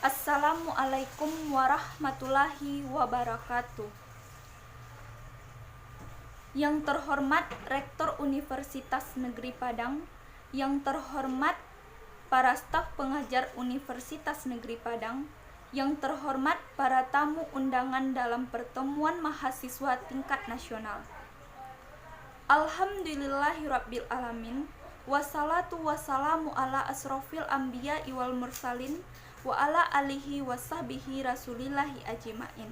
Assalamualaikum warahmatullahi wabarakatuh. Yang terhormat Rektor Universitas Negeri Padang, yang terhormat para staf pengajar Universitas Negeri Padang, yang terhormat para tamu undangan dalam pertemuan mahasiswa tingkat nasional. Alhamdulillahirabbil alamin. Wassalatu wassalamu ala asrofil anbiya wal mursalin wa ala alihi wasahbihi rasulillahi ajmain.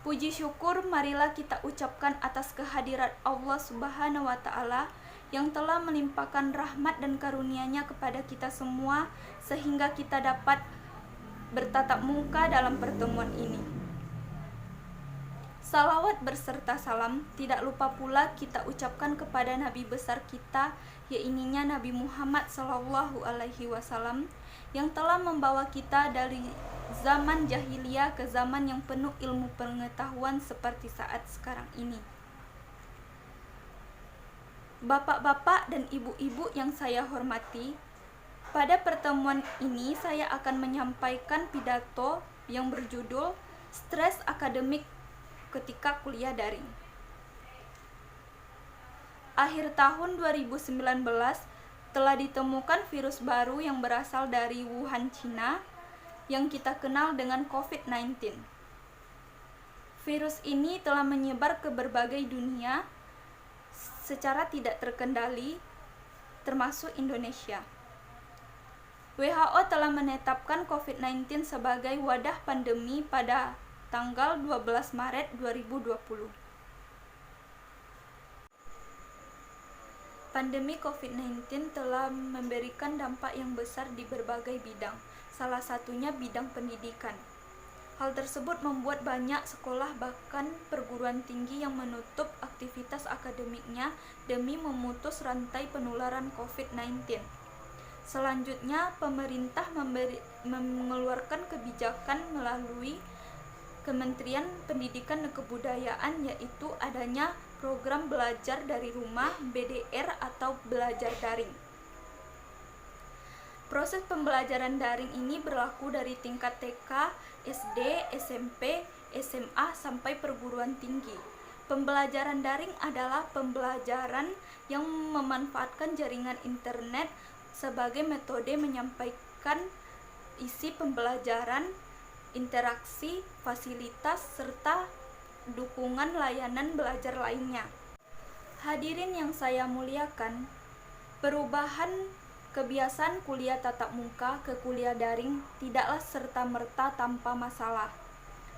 Puji syukur marilah kita ucapkan atas kehadirat Allah Subhanahu wa Ta'ala yang telah melimpahkan rahmat dan karunia-Nya kepada kita semua sehingga kita dapat bertatap muka dalam pertemuan ini. Salawat berserta salam tidak lupa pula kita ucapkan kepada Nabi besar kita, yaitu Nabi Muhammad Sallallahu Alaihi Wasallam, yang telah membawa kita dari zaman jahiliyah ke zaman yang penuh ilmu pengetahuan seperti saat sekarang ini. Bapak-bapak dan ibu-ibu yang saya hormati, pada pertemuan ini saya akan menyampaikan pidato yang berjudul Stres Akademik Ketika Kuliah Daring. Akhir tahun 2019 telah ditemukan virus baru yang berasal dari Wuhan, Cina, yang kita kenal dengan COVID-19. Virus ini telah menyebar ke berbagai dunia secara tidak terkendali, termasuk Indonesia. WHO telah menetapkan COVID-19 sebagai wadah pandemi pada tanggal 12 Maret 2020. Pandemi COVID-19 telah memberikan dampak yang besar di berbagai bidang, salah satunya bidang pendidikan. Hal tersebut membuat banyak sekolah bahkan perguruan tinggi yang menutup aktivitas akademiknya demi memutus rantai penularan COVID-19. Selanjutnya, pemerintah mengeluarkan kebijakan melalui Kementerian Pendidikan dan Kebudayaan, yaitu adanya program belajar dari rumah (BDR) atau belajar daring. Proses pembelajaran daring ini berlaku dari tingkat TK, SD, SMP, SMA sampai perguruan tinggi. Pembelajaran daring adalah pembelajaran yang memanfaatkan jaringan internet sebagai metode menyampaikan isi pembelajaran, interaksi, fasilitas, serta dukungan layanan belajar lainnya. Hadirin yang saya muliakan, perubahan kebiasaan kuliah tatap muka ke kuliah daring tidaklah serta-merta tanpa masalah.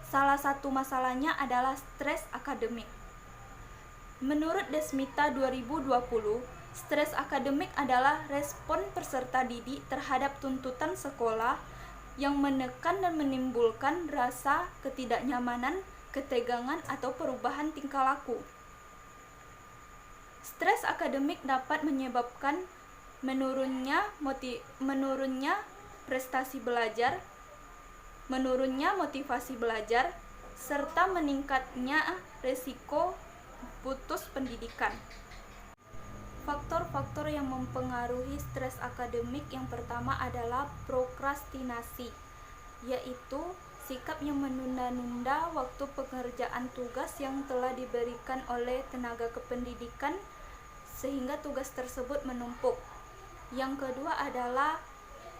Salah satu masalahnya adalah stres akademik. Menurut Desmita 2020, stres akademik adalah respon peserta didik terhadap tuntutan sekolah yang menekan dan menimbulkan rasa ketidaknyamanan, ketegangan, atau perubahan tingkah laku. Stres akademik dapat menyebabkan menurunnya prestasi belajar, menurunnya motivasi belajar, serta meningkatnya risiko putus pendidikan. Faktor-faktor yang mempengaruhi stres akademik yang pertama adalah prokrastinasi, yaitu sikap yang menunda-nunda waktu pekerjaan tugas yang telah diberikan oleh tenaga kependidikan sehingga tugas tersebut menumpuk. Yang kedua adalah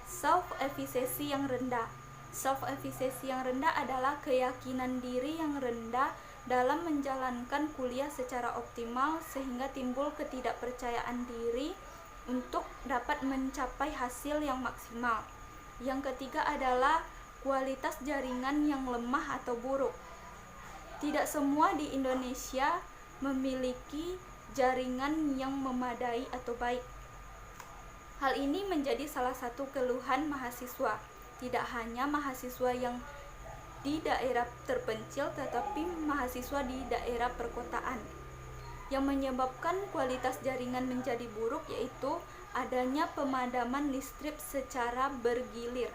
self-efficacy yang rendah. Self-efficacy yang rendah adalah keyakinan diri yang rendah dalam menjalankan kuliah secara optimal sehingga timbul ketidakpercayaan diri untuk dapat mencapai hasil yang maksimal. Yang ketiga adalah kualitas jaringan yang lemah atau buruk. Tidak semua di Indonesia memiliki jaringan yang memadai atau baik. Hal ini menjadi salah satu keluhan mahasiswa, tidak hanya mahasiswa yang di daerah terpencil tetapi mahasiswa di daerah perkotaan. Yang menyebabkan kualitas jaringan menjadi buruk yaitu adanya pemadaman listrik secara bergilir.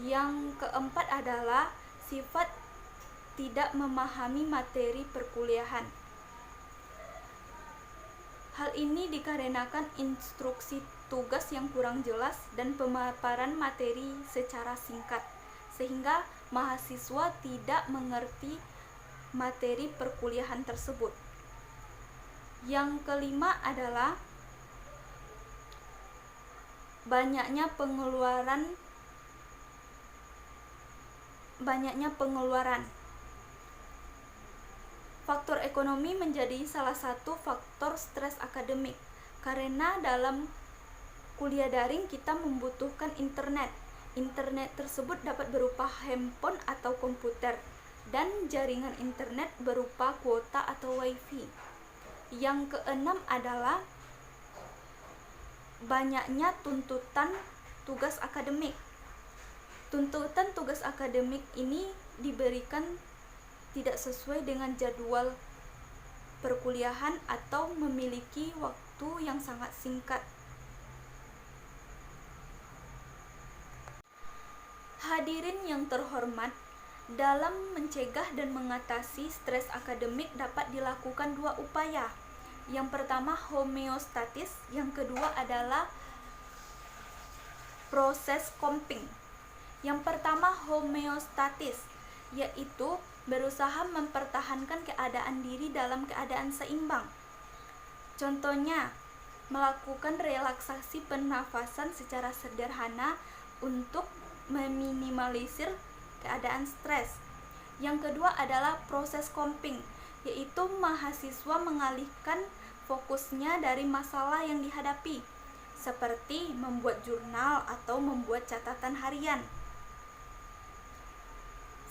Yang keempat adalah sifat tidak memahami materi perkuliahan. Hal ini dikarenakan instruksi tugas yang kurang jelas, dan pemaparan materi secara singkat, sehingga mahasiswa tidak mengerti materi perkuliahan tersebut. Yang kelima adalah banyaknya pengeluaran. Faktor ekonomi menjadi salah satu faktor stres akademik, karena dalam kuliah daring kita membutuhkan internet. Internet tersebut dapat berupa handphone atau komputer, dan jaringan internet berupa kuota atau wifi. Yang keenam adalah banyaknya tuntutan tugas akademik. Tuntutan tugas akademik ini diberikan tidak sesuai dengan jadwal perkuliahan atau memiliki waktu yang sangat singkat. Hadirin yang terhormat, dalam mencegah dan mengatasi stres akademik dapat dilakukan dua upaya. Yang pertama homeostatis, yang kedua adalah proses coping. Yang pertama homeostatis, yaitu berusaha mempertahankan keadaan diri dalam keadaan seimbang. Contohnya, melakukan relaksasi pernafasan secara sederhana untuk meminimalisir keadaan stres. Yang kedua adalah proses coping, yaitu mahasiswa mengalihkan fokusnya dari masalah yang dihadapi, seperti membuat jurnal atau membuat catatan harian.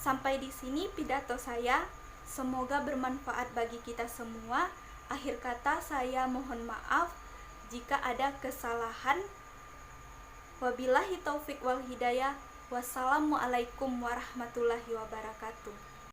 Sampai di sini pidato saya, semoga bermanfaat bagi kita semua. Akhir kata saya mohon maaf jika ada kesalahan. Wabillahi taufik wal hidayah. Wassalamualaikum warahmatullahi wabarakatuh.